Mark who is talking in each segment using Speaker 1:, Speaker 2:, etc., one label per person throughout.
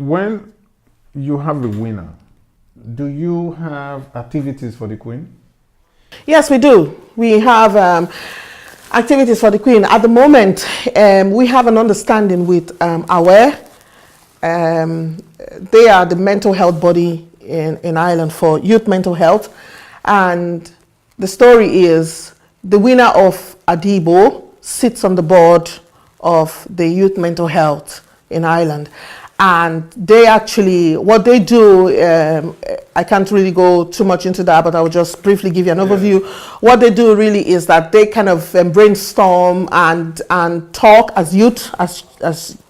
Speaker 1: when you have a winner, do you have activities for the queen?
Speaker 2: Yes, we do. We have activities for the queen. At the moment, we have an understanding with AWARE. They are the mental health body in Ireland for youth mental health. And the story is the winner of Adibo sits on the board of the youth mental health in Ireland. And they actually, what they do, I can't really go too much into that, but I will just briefly give you an overview. What they do really is that they kind of brainstorm and talk as youth, as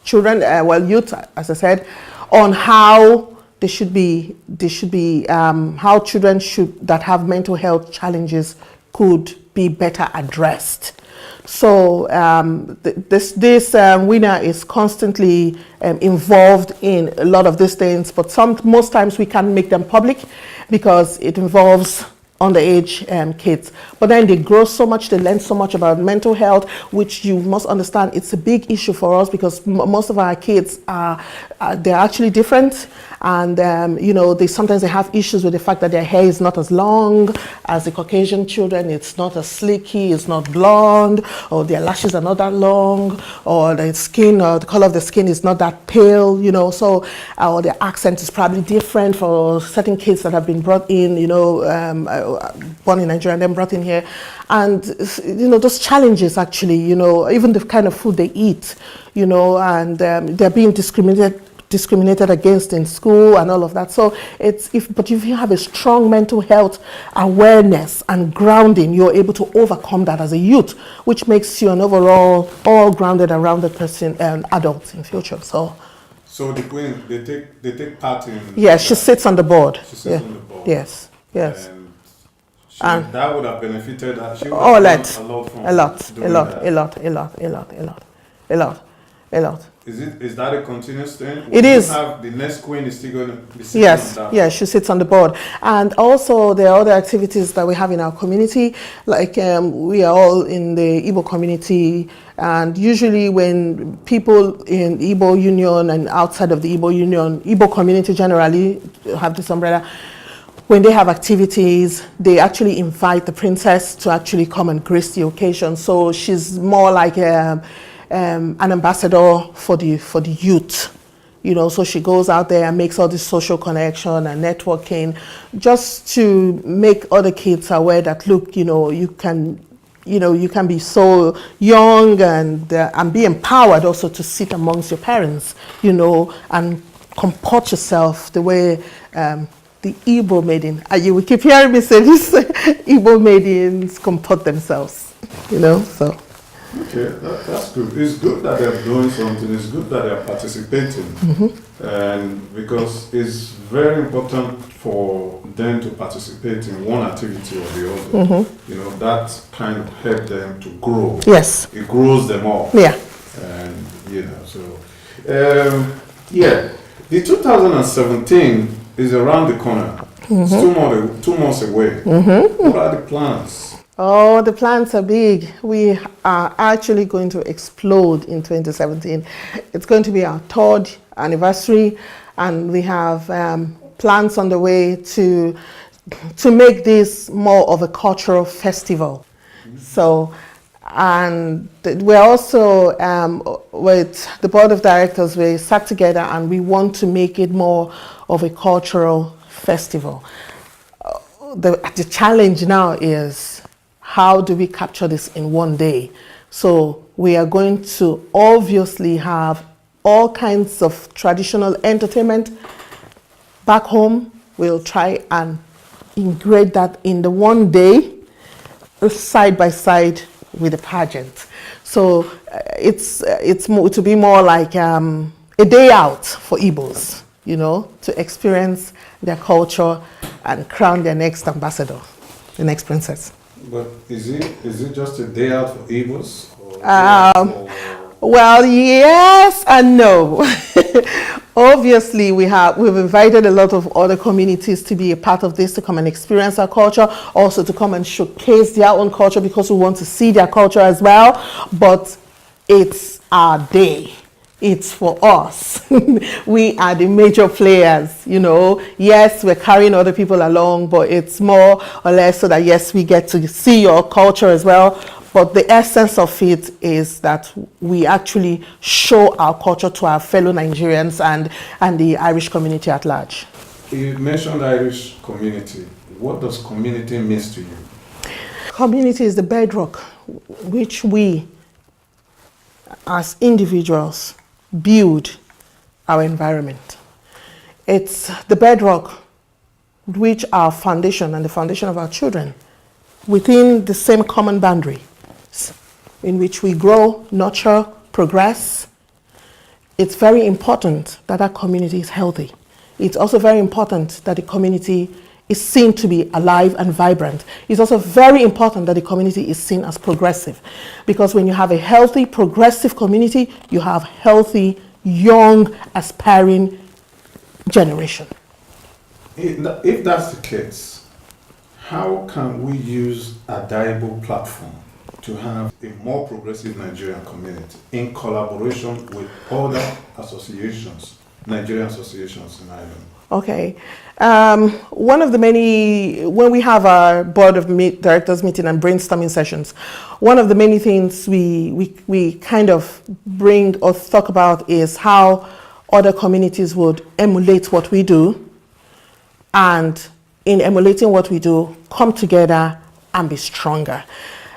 Speaker 2: children, youth, as I said, on how they should be, how children that have mental health challenges could be better addressed. So this winner is constantly involved in a lot of these things, but most times we can't make them public because it involves underage kids. But then they grow so much, they learn so much about mental health, which you must understand it's a big issue for us because most of our kids they're actually different. And sometimes they have issues with the fact that their hair is not as long as the Caucasian children. It's not as slicky, it's not blonde, or their lashes are not that long, or the skin, or the color of the skin is not that pale, so or their accent is probably different for certain kids that have been brought in, born in Nigeria and then brought in here. And, those challenges actually, even the kind of food they eat, and they're being discriminated against in school and all of that. So but if you have a strong mental health awareness and grounding, you're able to overcome that as a youth, which makes you an overall all-grounded and rounded person and adult in future. So
Speaker 1: the queen, they take part in.
Speaker 2: Yes, she sits on the board.
Speaker 1: She sits on the board.
Speaker 2: Yes.
Speaker 1: And that would have benefited her. She would
Speaker 2: a lot.
Speaker 1: Is that a continuous thing?
Speaker 2: It is.
Speaker 1: The next queen is still going to be sitting on that?
Speaker 2: Yes, she sits on the board. And also there are other activities that we have in our community, like we are all in the Igbo community, and usually when people in Igbo Union and outside of the Igbo Union, Igbo community generally have this umbrella, when they have activities, they actually invite the princess to actually come and grace the occasion. So she's more like an ambassador for the youth, so she goes out there and makes all this social connection and networking just to make other kids aware that, look, you can be so young and be empowered also to sit amongst your parents, and comport yourself the way the Igbo maiden, you will keep hearing me say this, Igbo maidens comport themselves, so.
Speaker 1: Okay, that's good. It's good that they're doing something. It's good that they're participating. Mm-hmm. And because it's very important for them to participate in one activity or the other. Mm-hmm. That kind of helps them to grow.
Speaker 2: Yes.
Speaker 1: It grows them up.
Speaker 2: Yeah.
Speaker 1: And, the 2017 is around the corner. Mm-hmm. It's 2 months away. Mm-hmm. What are the plans?
Speaker 2: Oh, the plans are big. We are actually going to explode in 2017. It's going to be our 3rd anniversary, and we have plans on the way to make this more of a cultural festival. Mm-hmm. So, and we're also, with the board of directors, we sat together and we want to make it more of a cultural festival. The challenge now is, how do we capture this in one day? So we are going to obviously have all kinds of traditional entertainment back home. We'll try and integrate that in the one day, side by side with the pageant. So to be more like a day out for Igbos, to experience their culture and crown their next ambassador, the next princess.
Speaker 1: But is it just a day out for Igbos?
Speaker 2: Well, yes and no. Obviously, we've invited a lot of other communities to be a part of this, to come and experience our culture, also to come and showcase their own culture, because we want to see their culture as well. But it's our day. it's for us. We are the major players, you know. Yes, we're carrying other people along, but it's more or less so that, yes, we get to see your culture as well. But the essence of it is that we actually show our culture to our fellow Nigerians and the Irish community at large.
Speaker 1: You mentioned Irish community. What does community mean to you?
Speaker 2: Community is the bedrock which we, as individuals, build our environment. It's the bedrock which our foundation and the foundation of our children within the same common boundary in which we grow, nurture, progress. It's very important that that community is healthy. It's also very important that the community is seen to be alive and vibrant. It's also very important that the community is seen as progressive, because when you have a healthy, progressive community, you have healthy, young, aspiring generation.
Speaker 1: If that's the case, how can we use a Daibo platform to have a more progressive Nigerian community in collaboration with other associations, Nigerian associations in Ireland?
Speaker 2: Okay. One of the many, when we have our board of directors meeting and brainstorming sessions, one of the many things we kind of bring or talk about is how other communities would emulate what we do, and in emulating what we do, come together and be stronger.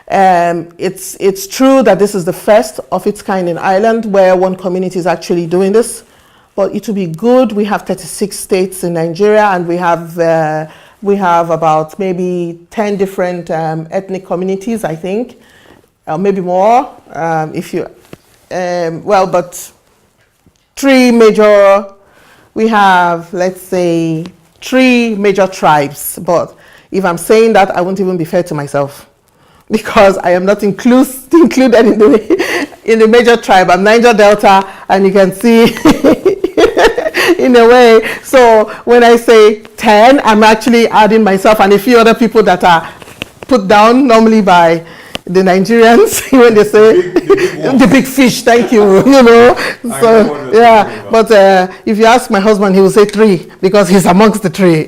Speaker 2: It's true that this is the first of its kind in Ireland where one community is actually doing this. But it will be good. We have 36 states in Nigeria, and we have about maybe 10 different ethnic communities, I think, maybe more. But three major. We have, let's say, 3 major tribes. But if I'm saying that, I won't even be fair to myself, because I am not included in the major tribe. I'm Niger Delta, and you can see. In a way, so when I say 10, I'm actually adding myself and a few other people that are put down normally by the Nigerians when they say the big fish. Thank you. You know, so yeah. But if you ask my husband, he will say 3 because he's amongst the 3.
Speaker 1: Yeah,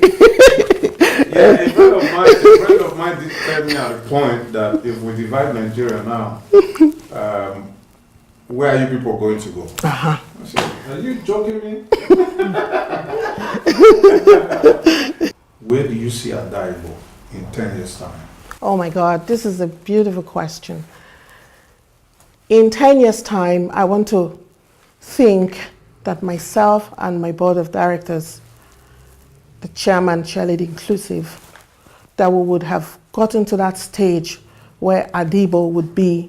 Speaker 1: a friend of mine did tell me at a point that if we divide Nigeria now, where are you people going to go? I said, are you joking me? Where do you see Adaibo in 10 years' time?
Speaker 2: Oh my God, this is a beautiful question. In 10 years' time, I want to think that myself and my board of directors, the chairman, chairlady inclusive, that we would have gotten to that stage where Adaibo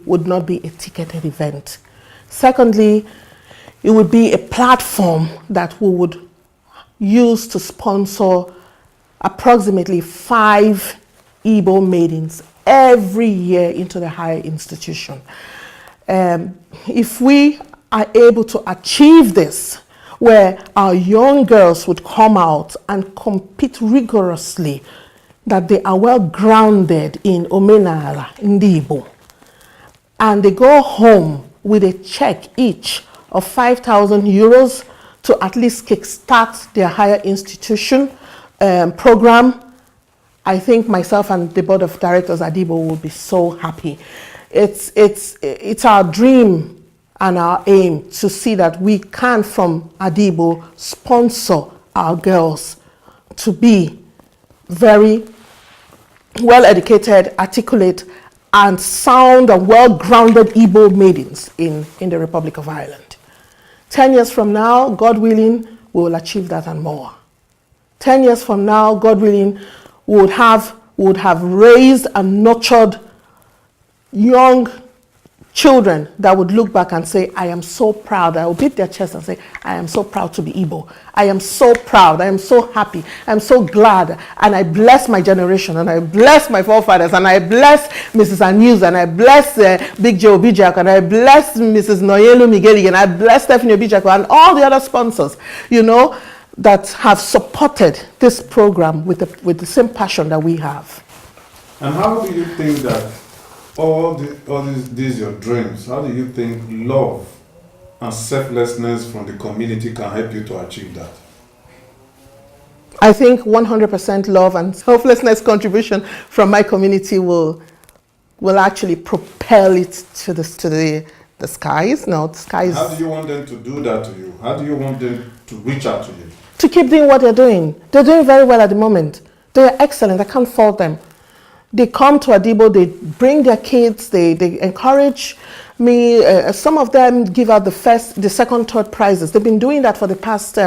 Speaker 2: would not be a ticketed event. Secondly, it would be a platform that we would use to sponsor approximately 5 Igbo maidens every year into the higher institution. If we are able to achieve this, where our young girls would come out and compete rigorously, that they are well grounded in Omenala, in Igbo, and they go home with a check each of 5,000 euros to at least kickstart their higher institution program, I think myself and the board of directors at Igbo will be so happy. It's our dream and our aim to see that we can, from Adaibo, sponsor our girls to be very well-educated, articulate, and sound and well-grounded Igbo maidens in the Republic of Ireland. 10 years from now, God willing, we will achieve that and more. 10 years from now, God willing, we would have raised and nurtured young children that would look back and say, I am so proud. I will beat their chest and say, I am so proud to be Igbo. I am so proud. I am so happy. I am so glad. And I bless my generation, and I bless my forefathers, and I bless Mrs. Anuse, and I bless Big Joe Bijak, and I bless Mrs. Noyelu Migeli, and I bless Stephanie Bijako, and all the other sponsors, you know, that have supported this program with the same passion that we have.
Speaker 1: And how do you think that all these your dreams, how do you think love and selflessness from the community can help you to achieve that?
Speaker 2: I think 100% love and selflessness contribution from my community will actually propel it to the skies. No, the skies.
Speaker 1: How do you want them to do that to you? How do you want them to reach out to you?
Speaker 2: To keep doing what they're doing. They're doing very well at the moment. They're excellent. I can't fault them. They come to Adibo, they bring their kids, they encourage me. Some of them give out the second, third prizes. They've been doing that for the past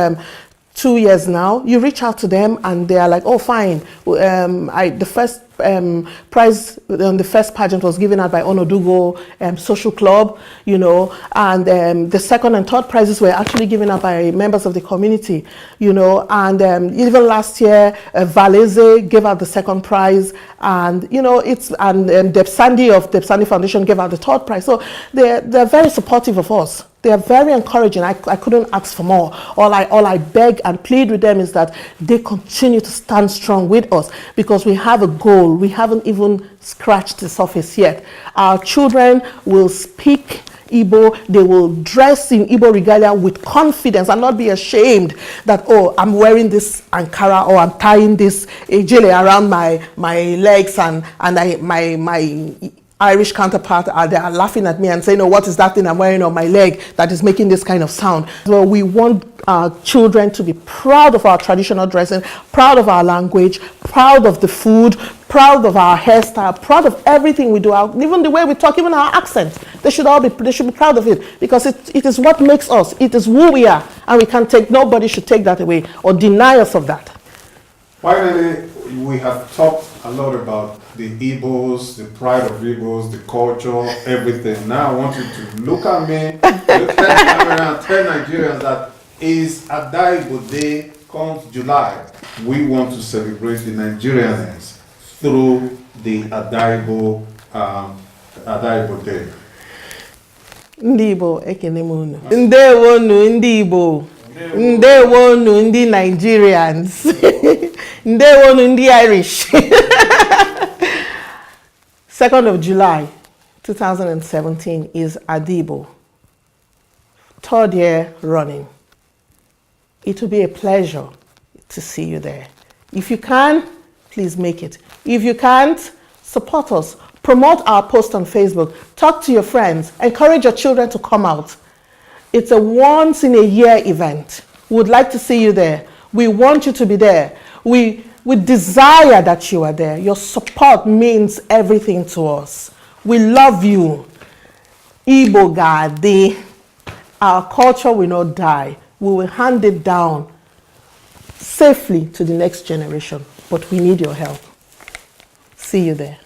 Speaker 2: 2 years now. You reach out to them and they are like, oh, fine. The first prize on the first pageant was given out by Onodugo Social Club, you know, and the second and third prizes were actually given out by members of the community, you know, and even last year, Valese gave out the second prize, and, you know, Depsandi of Depsandi Foundation gave out the third prize. So they're very supportive of us. They are very encouraging. I couldn't ask for more. All I beg and plead with them is that they continue to stand strong with us, because we have a goal. We haven't even scratched the surface yet. Our children will speak Igbo. They will dress in Igbo regalia with confidence and not be ashamed that, oh, I'm wearing this Ankara, or I'm tying this ejele around my legs, and my Irish counterpart they are laughing at me and saying, oh, what is that thing I'm wearing on my leg that is making this kind of sound? So we want our children to be proud of our traditional dressing, proud of our language, proud of the food, proud of our hairstyle, proud of everything we do, even the way we talk, even our accent. They should be proud of it, because it is what makes us. It is who we are, and nobody should take that away or deny us of that.
Speaker 1: Finally, we have talked a lot about the Igbos, the pride of Igbos, the culture, everything. Now I want you to look at me, look at the camera, and tell Nigerians that is Adaibo Day comes July. We want to celebrate the Nigerians through the Adaibo Day.
Speaker 2: Ndị Igbo ekene m unu. Ndewonu ndị Igbo. Ndewonu ndị Nigerians. Ndewonu ndị Irish. 2nd of July 2017 is Adibo. 3rd year running. It will be a pleasure to see you there. If you can, please make it. If you can't, support us. Promote our post on Facebook. Talk to your friends. Encourage your children to come out. It's a once-in-a-year event. We would like to see you there. We want you to be there. We desire that you are there. Your support means everything to us. We love you. Igbo Gadi. Our culture will not die. We will hand it down safely to the next generation. But we need your help. See you there.